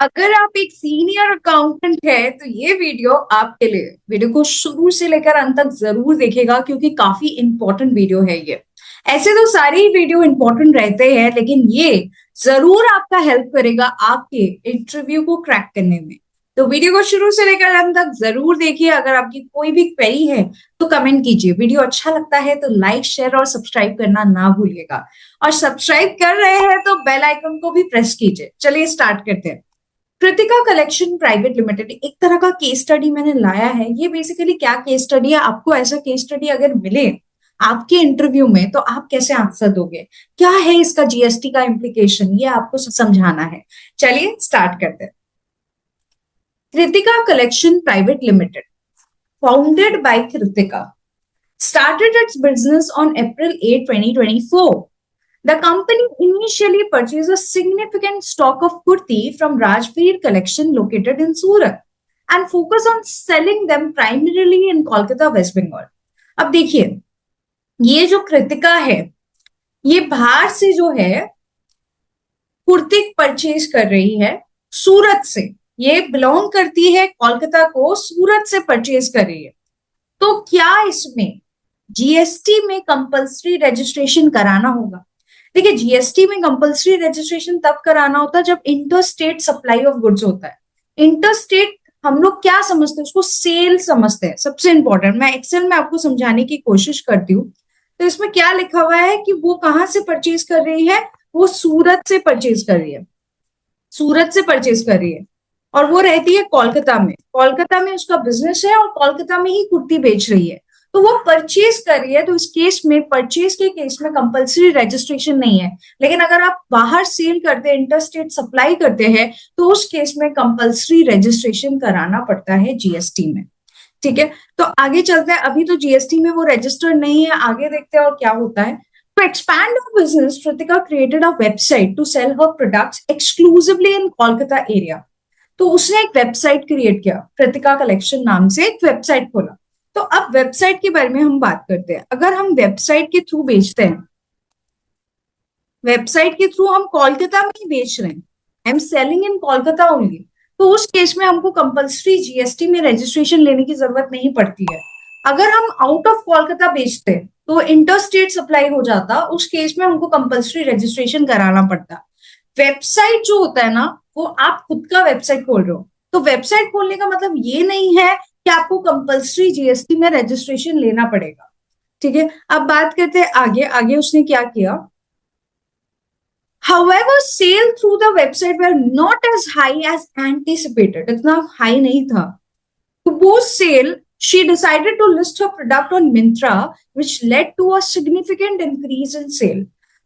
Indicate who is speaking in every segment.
Speaker 1: अगर आप एक सीनियर अकाउंटेंट है तो ये वीडियो आपके लिए। वीडियो को शुरू से लेकर अंत तक जरूर देखेगा क्योंकि काफी इंपॉर्टेंट वीडियो है ये। ऐसे तो सारे ही वीडियो इंपॉर्टेंट रहते हैं लेकिन ये जरूर आपका हेल्प करेगा आपके इंटरव्यू को क्रैक करने में। तो वीडियो को शुरू से लेकर अंत तक जरूर देखिए। अगर आपकी कोई भी क्वेरी है तो कमेंट कीजिए। वीडियो अच्छा लगता है तो लाइक शेयर और सब्सक्राइब करना ना भूलिएगा। और सब्सक्राइब कर रहे हैं तो बेल आइकन को भी प्रेस कीजिए। चलिए स्टार्ट करते हैं। कृतिका कलेक्शन प्राइवेट लिमिटेड एक तरह का केस स्टडी मैंने लाया है। ये बेसिकली क्या केस स्टडी है, आपको ऐसा केस स्टडी अगर मिले आपके इंटरव्यू में तो आप कैसे आंसर दोगे, क्या है इसका जीएसटी का इम्प्लीकेशन, ये आपको समझाना है। चलिए स्टार्ट करते हैं। Kritika collection private limited, founded by Kritika, started its business on April 8, 2024. The company initially purchased a significant stock of kurti from Rajveer Collection located in Surat and focused on selling them primarily in Kolkata, West Bengal. अब देखिए, ये जो कृतिका है ये बाहर से जो है कुर्ती परचेज कर रही है सूरत से। ये बिलोंग करती है कोलकाता को, सूरत से परचेज कर रही है। तो क्या इसमें जीएसटी में कंपल्सरी रजिस्ट्रेशन कराना होगा? देखिए, जीएसटी में कंपल्सरी रजिस्ट्रेशन तब कराना होता है जब inter state supply of goods होता है। इंटर स्टेट हम लोग क्या समझते हैं, उसको सेल समझते हैं। सबसे इंपॉर्टेंट, मैं एक्सेल में आपको समझाने की कोशिश करती हूँ। तो इसमें क्या लिखा हुआ है कि वो कहाँ से परचेज कर रही है, वो सूरत से परचेज कर रही है। सूरत से परचेज कर रही है और वो रहती है कोलकाता में। कोलकाता में उसका बिजनेस है और कोलकाता में ही कुर्ती बेच रही है। तो वो परचेज कर रही है, तो इस केस में, परचेज के केस में कंपल्सरी रजिस्ट्रेशन नहीं है। लेकिन अगर आप बाहर सेल करते हैं, इंटरस्टेट सप्लाई करते हैं, तो उस केस में कंपल्सरी रजिस्ट्रेशन कराना पड़ता है जीएसटी में। ठीक है, तो आगे चलते हैं। अभी तो जीएसटी में वो रजिस्टर्ड नहीं है, आगे देखते हैं और क्या होता है। To expand her business, Kritika created a website to sell her products exclusively in Kolkata area. तो उसने एक वेबसाइट क्रिएट किया, कृतिका कलेक्शन नाम से एक वेबसाइट खोला। तो अब वेबसाइट के बारे में हम बात करते हैं। अगर हम वेबसाइट के थ्रू बेचते हैं, वेबसाइट के थ्रू हम कोलकाता में ही बेच रहे हैं, I am selling in Kolkata only, तो उस केस में हमको कंपल्सरी जीएसटी में रजिस्ट्रेशन लेने की जरूरत नहीं पड़ती है। अगर हम आउट ऑफ कोलकाता बेचते हैं तो इंटर स्टेट सप्लाई हो जाता, उस केस में हमको कंपल्सरी रजिस्ट्रेशन कराना पड़ता। वेबसाइट जो होता है ना, वो आप खुद का वेबसाइट खोल रहे हो, तो वेबसाइट खोलने का मतलब ये नहीं है कि आपको कंपल्सरी जीएसटी में रजिस्ट्रेशन लेना पड़ेगा। ठीक है, अब बात करते हैं आगे। आगे उसने क्या किया। However, sale through the website were not as high as anticipated. इतना हाई नहीं था। To boost sale, she decided to list her product on Myntra, which led to a significant increase in sale.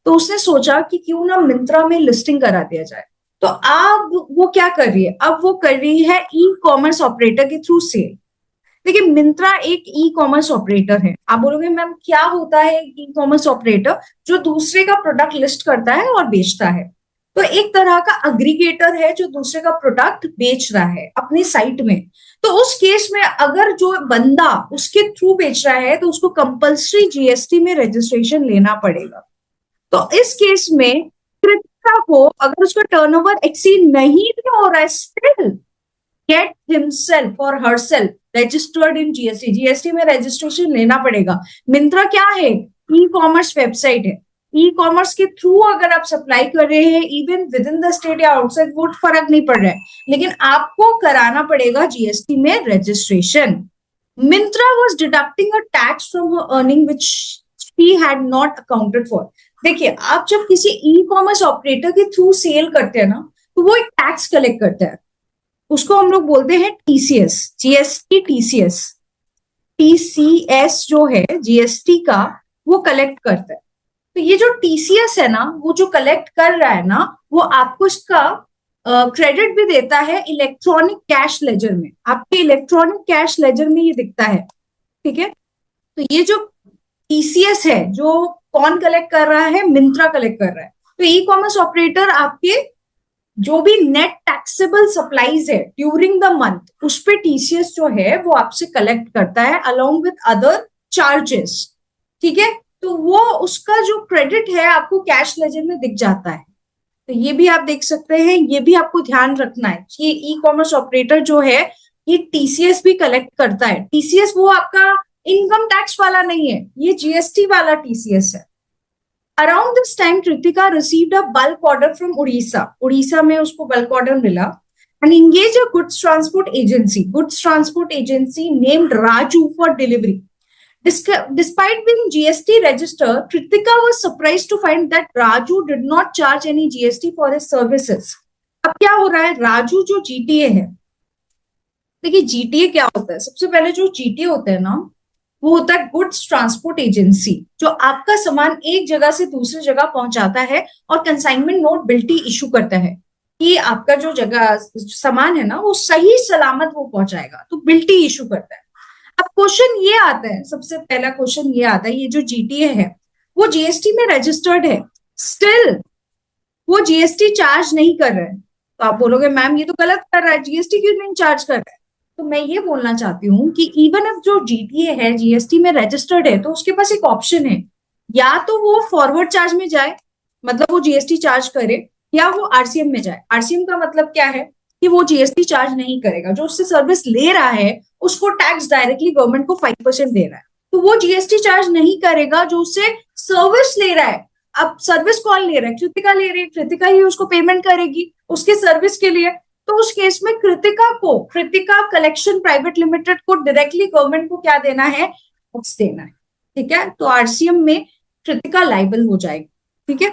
Speaker 1: तो उसने सोचा कि क्यों ना मिंत्रा में लिस्टिंग करा दिया जाए। तो अब वो क्या कर रही है, अब वो कर रही है ई कॉमर्स ऑपरेटर के थ्रू सेल। देखिए, मिंत्रा एक ई कॉमर्स ऑपरेटर है। आप बोलोगे मैम क्या होता है ई कॉमर्स ऑपरेटर? जो दूसरे का प्रोडक्ट लिस्ट करता है और बेचता है। तो एक तरह का अग्रीगेटर है जो दूसरे का प्रोडक्ट बेच रहा है अपनी साइट में। तो उस केस में अगर जो बंदा उसके थ्रू बेच रहा है तो उसको कंपल्सरी जीएसटी में रजिस्ट्रेशन लेना पड़ेगा। तो इस केस में कृतिका को अगर उसका टर्नओवर एक्सीड नहीं भी हो रहा है, स्टिल गेट हिमसेल्फ और herself registered in GST. GST में रजिस्ट्रेशन लेना पड़ेगा। मिंत्रा क्या है? ई कॉमर्स वेबसाइट है। ई कॉमर्स के थ्रू अगर आप सप्लाई कर रहे हैं even with in the state या आउटसाइड, वो फर्क नहीं पड़ रहा है, लेकिन आपको कराना पड़ेगा जीएसटी में registration. Myntra was deducting a tax from her earning which she had not accounted for. देखिए, आप जब किसी ई कॉमर्स ऑपरेटर के थ्रू सेल करते हैं ना, तो वो एक टैक्स कलेक्ट करता है। उसको हम लोग बोलते हैं टीसीएस, जीएसटी टीसीएस। टीसीएस जो है जीएसटी का, वो कलेक्ट करता है। तो ये जो टीसीएस है ना, वो जो कलेक्ट कर रहा है ना, वो आपको इसका क्रेडिट भी देता है इलेक्ट्रॉनिक कैश लेजर में। आपके इलेक्ट्रॉनिक कैश लेजर में ये दिखता है। ठीक है, तो ये जो टीसीएस है, जो कौन कलेक्ट कर रहा है? मिंत्रा कलेक्ट कर रहा है। तो ई कॉमर्स ऑपरेटर आपके जो भी नेट टैक्सेबल सप्लाईज है ड्यूरिंग द मंथ, उस पे टीसीएस जो है वो आपसे कलेक्ट करता है अलोंग विद अदर चार्जेस। ठीक है, तो वो उसका जो क्रेडिट है आपको कैश लेजर में दिख जाता है। तो ये भी आप देख सकते हैं, ये भी आपको ध्यान रखना है कि ई कॉमर्स ऑपरेटर जो है ये टीसीएस भी कलेक्ट करता है। टीसीएस वो आपका इनकम टैक्स वाला नहीं है, ये जीएसटी वाला टीसीएस है। Around this time Kritika received a bulk order from Orissa, Orissa में उसको बल्क ऑर्डर मिला, and engaged a goods transport agency named Raju for delivery. Despite being GST registered, Kritika was surprised to find that Raju did not charge any GST for his services. अब क्या हो रहा है, राजू जो GTA है, देखिए GTA क्या होता है, सबसे पहले जो जीटीए होता है ना, वो होता है गुड्स ट्रांसपोर्ट एजेंसी, जो आपका सामान एक जगह से दूसरी जगह पहुंचाता है और कंसाइनमेंट नोट बिल्टी इशू करता है कि आपका जो जगह सामान है ना वो सही सलामत वो पहुंचाएगा, तो बिल्टी इशू करता है। अब क्वेश्चन ये आता है, सबसे पहला क्वेश्चन ये आता है, ये जो जीटीए है वो जीएसटी में रजिस्टर्ड है, स्टिल वो जीएसटी चार्ज नहीं कर रहा है। तो आप बोलोगे मैम ये तो गलत कर रहा है, जीएसटी क्यों नहीं चार्ज कर रहा है? तो मैं ये बोलना चाहती हूँ कि इवन अब जो जीटीए है जीएसटी में रजिस्टर्ड है, तो उसके पास एक ऑप्शन है, या तो वो फॉरवर्ड चार्ज में जाए, मतलब वो जीएसटी चार्ज करे, या वो आरसीएम में जाए। आरसीएम का मतलब क्या है कि वो जीएसटी चार्ज नहीं करेगा, जो उससे सर्विस ले रहा है उसको टैक्स डायरेक्टली गवर्नमेंट को 5% दे रहा है, तो वो जीएसटी चार्ज नहीं करेगा जो उससे सर्विस ले रहा है। अब सर्विस कौन ले रहा है, कृतिका ले रही है, कृतिका ही उसको पेमेंट करेगी उसके सर्विस के लिए। तो उस केस में कृतिका कलेक्शन प्राइवेट लिमिटेड को डायरेक्टली गवर्नमेंट को क्या देना है, टैक्स देना है। ठीक है, तो आरसीएम में कृतिका लाइबल हो जाएगी। ठीक है,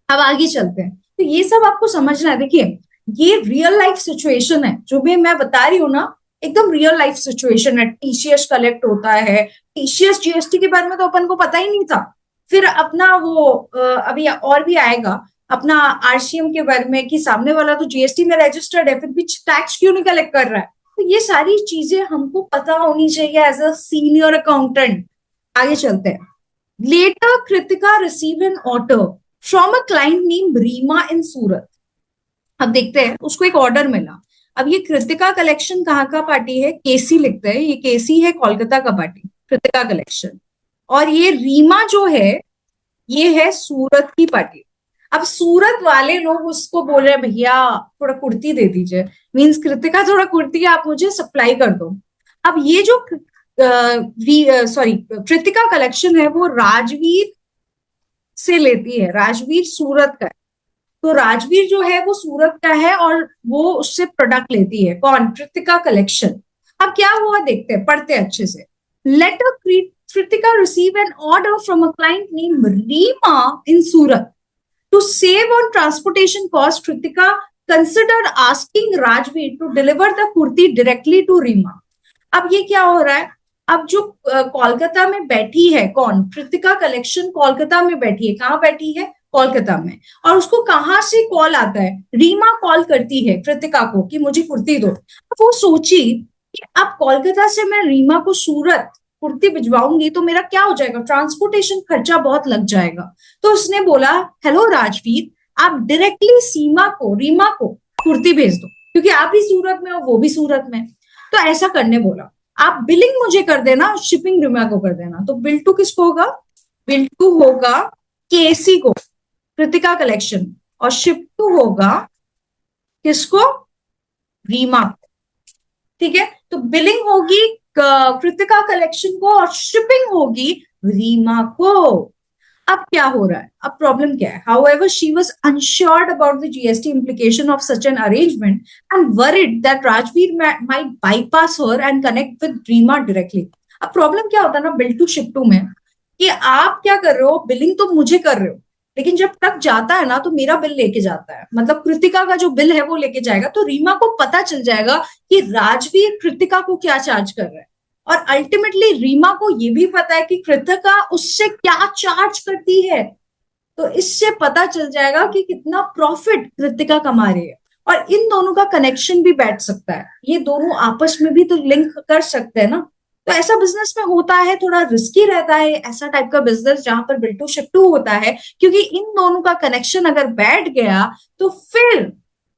Speaker 1: अब आगे चलते हैं। तो ये सब आपको समझना है। देखिए ये रियल लाइफ सिचुएशन है, जो भी मैं बता रही हूँ ना, एकदम रियल लाइफ सिचुएशन है। टीसीएस कलेक्ट होता है, टीसीएस जीएसटी के बारे में तो अपन को पता ही नहीं था। फिर अपना वो अभी और भी आएगा अपना आरसीएम के बारे में, कि सामने वाला तो जीएसटी में रजिस्टर्ड है, फिर भी टैक्स क्यों नहीं कलेक्ट कर रहा है। तो ये सारी चीजें हमको पता होनी चाहिए एज अ सीनियर अकाउंटेंट। आगे चलते हैं। Later Kritika receive an order from a client name Reema in Surat. अब देखते हैं, उसको एक ऑर्डर मिला। अब ये कृतिका कलेक्शन कहाँ का पार्टी है, केसी लिखते हैं, ये केसी है कोलकाता का पार्टी, कृतिका कलेक्शन। और ये रीमा जो है ये है सूरत की पार्टी। अब सूरत वाले लोग उसको बोल रहे हैं भैया थोड़ा कुर्ती दे दीजिए, मीन्स कृतिका थोड़ा कुर्ती आप मुझे सप्लाई कर दो। अब ये जो सॉरी कृतिका कलेक्शन है वो राजवीर से लेती है, राजवीर सूरत का है। तो राजवीर जो है वो सूरत का है और वो उससे प्रोडक्ट लेती है, कौन, कृतिका कलेक्शन। अब क्या हुआ देखते हैं, पढ़ते हैं अच्छे से। Later Kritika receive an order from a client name Reema in Surat. To save on transportation cost, Kritika considered asking Rajveer to deliver the kurti directly to Rima. अब ये क्या हो रहा है, अब जो कोलकाता में बैठी है, कौन, कृतिका कलेक्शन कोलकाता में बैठी है, कहाँ बैठी है, कोलकाता में। और उसको कहाँ से कॉल आता है, रीमा कॉल करती है कृतिका को कि मुझे कुर्ती दो। अब वो सोची कि अब कोलकाता से मैं रीमा को सूरत कुर्ती भिजवाऊंगी तो मेरा क्या हो जाएगा, ट्रांसपोर्टेशन खर्चा बहुत लग जाएगा। तो उसने बोला हेलो राजवीर, आप डायरेक्टली रीमा को कुर्ती भेज दो, क्योंकि आप भी सूरत में हो वो भी सूरत में। तो ऐसा करने बोला, आप बिलिंग मुझे कर देना, शिपिंग रीमा को कर देना। तो बिल टू किसको होगा, बिल टू होगा केसी को, कृतिका कलेक्शन, और शिप टू होगा किसको, रीमा को। ठीक है, तो बिलिंग होगी कृतिका कलेक्शन को और शिपिंग होगी रीमा को। अब क्या हो रहा है, अब प्रॉब्लम क्या है, however she was unsure about the GST implication of such an arrangement and worried that Rajveer might bypass her and connect with Reema directly. अब प्रॉब्लम क्या होता है ना बिल टू शिप टू में, कि आप क्या कर रहे हो, बिलिंग तो मुझे कर रहे हो, लेकिन जब तक जाता है ना तो मेरा बिल लेके जाता है, मतलब कृतिका का जो बिल है वो लेके जाएगा। तो रीमा को पता चल जाएगा कि राजवीर कृतिका को क्या चार्ज कर रहा है, और अल्टीमेटली रीमा को ये भी पता है कि कृतिका उससे क्या चार्ज करती है। तो इससे पता चल जाएगा कि कितना प्रॉफिट कृतिका कमा रही है, और इन दोनों का कनेक्शन भी बैठ सकता है, ये दोनों आपस में भी तो लिंक कर सकते हैं ना। तो ऐसा बिजनेस में होता है, थोड़ा रिस्की रहता है ऐसा टाइप का बिजनेस जहां पर बिल टू शिप टू होता है, क्योंकि इन दोनों का कनेक्शन अगर बैठ गया तो फिर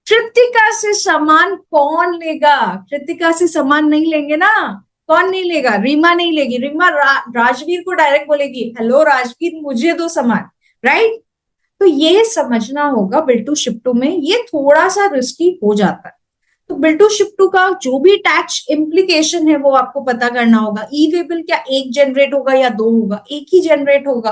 Speaker 1: कृतिका से सामान कौन लेगा, कृतिका से सामान नहीं लेंगे ना, कौन नहीं लेगा, रीमा नहीं लेगी। रीमा राजवीर को डायरेक्ट बोलेगी हेलो राजवीर मुझे दो सामान, राइट। तो ये समझना होगा बिल टू शिप टू में ये थोड़ा सा रिस्की हो जाता है। तो बिल टू शिप टू का जो भी टैक्स इम्प्लीकेशन है वो आपको पता करना होगा। ई वे बिल क्या एक जनरेट होगा या दो होगा? एक ही जनरेट होगा।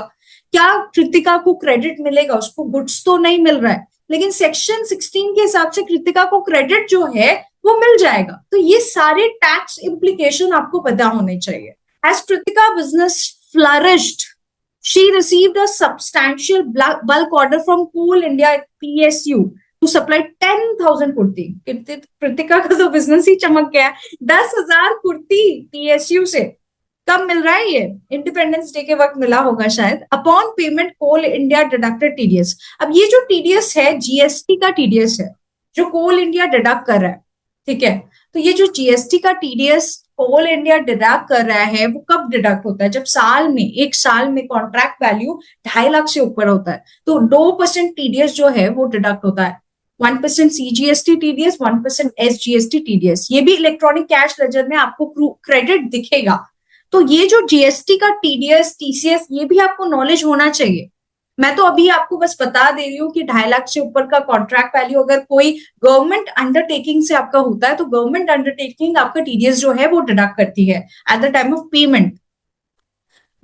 Speaker 1: क्या कृतिका को क्रेडिट मिलेगा? उसको गुड्स तो नहीं मिल रहा है, लेकिन सेक्शन 16 के हिसाब से कृतिका को क्रेडिट जो है वो मिल जाएगा। तो ये सारे टैक्स इम्प्लीकेशन आपको पता होने चाहिए। As Kritika business flourished, she received a substantial bulk order from Coal India PSU to supply 10,000 kurti. Kritika का तो बिजनेस ही चमक गया। 10,000 कुर्ती पीएसयू से। कब मिल रहा है ये? इंडिपेंडेंस डे के वक्त मिला होगा शायद। अपॉन पेमेंट कोल इंडिया डिडक्टेड टीडीएस। अब ये जो टीडीएस है जीएसटी का टीडीएस है जो कोल इंडिया डिडक्ट कर रहा है, ठीक है? तो ये जो जीएसटी का टीडीएस कोल इंडिया डिडक्ट कर रहा है वो कब डिडक्ट होता है? जब साल में, एक साल में कॉन्ट्रैक्ट वैल्यू 2.5 लाख से ऊपर होता है तो 2% टीडीएस जो है वो डिडक्ट होता है। 1% सीजीएसटी टीडीएस, 1% एसजीएसटी टीडीएस। ये भी इलेक्ट्रॉनिक कैश लेजर में आपको क्रेडिट दिखेगा। तो ये जो जीएसटी का टीडीएस टीसीएस ये भी आपको नॉलेज होना चाहिए। मैं तो अभी आपको बस बता दे रही हूँ कि 2.5 लाख से ऊपर का कॉन्ट्रैक्ट वैल्यू अगर कोई गवर्नमेंट अंडरटेकिंग से आपका होता है तो गवर्नमेंट अंडरटेकिंग आपका टीडीएस जो है वो डिडक्ट करती है at the time of payment.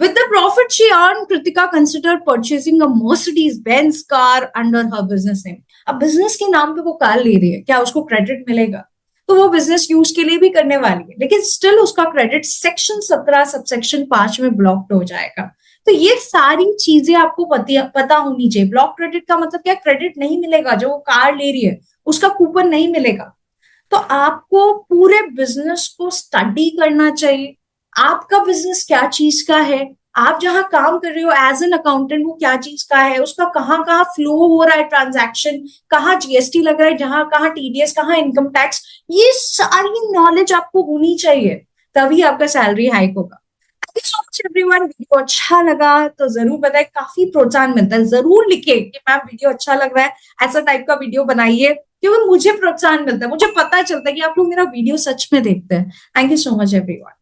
Speaker 1: With the profit she earned, Kritika considered purchasing a Mercedes-Benz car under her business name. अब बिजनेस के नाम पे वो कार ले रही है, क्या उसको क्रेडिट मिलेगा? तो वो बिजनेस यूज के लिए भी करने वाली है, लेकिन स्टिल उसका क्रेडिट सेक्शन 17 सबसेक्शन 5 में ब्लॉक्ड हो जाएगा। तो ये सारी चीजें आपको पता होनी चाहिए। ब्लॉक क्रेडिट का मतलब क्या? क्रेडिट नहीं मिलेगा, जो वो कार ले रही है उसका कूपन नहीं मिलेगा। तो आपको पूरे बिजनेस को स्टडी करना चाहिए। आपका बिजनेस क्या चीज का है, आप जहां काम कर रहे हो एज एन अकाउंटेंट वो क्या चीज का है, उसका कहाँ कहाँ फ्लो हो रहा है ट्रांजैक्शन, कहाँ जीएसटी लग रहा है, जहां कहाँ टीडीएस, कहाँ इनकम टैक्स, ये सारी नॉलेज आपको होनी चाहिए, तभी आपका सैलरी हाइक होगा। Thank you so much everyone. Video अच्छा लगा तो जरूर बताएं, काफी प्रोत्साहन मिलता है। जरूर लिखे कि मैम वीडियो अच्छा लग रहा है, ऐसा टाइप का वीडियो बनाइए, क्योंकि मुझे प्रोत्साहन मिलता है, मुझे पता चलता है कि आप लोग मेरा वीडियो सच में देखते हैं। Thank you so much everyone.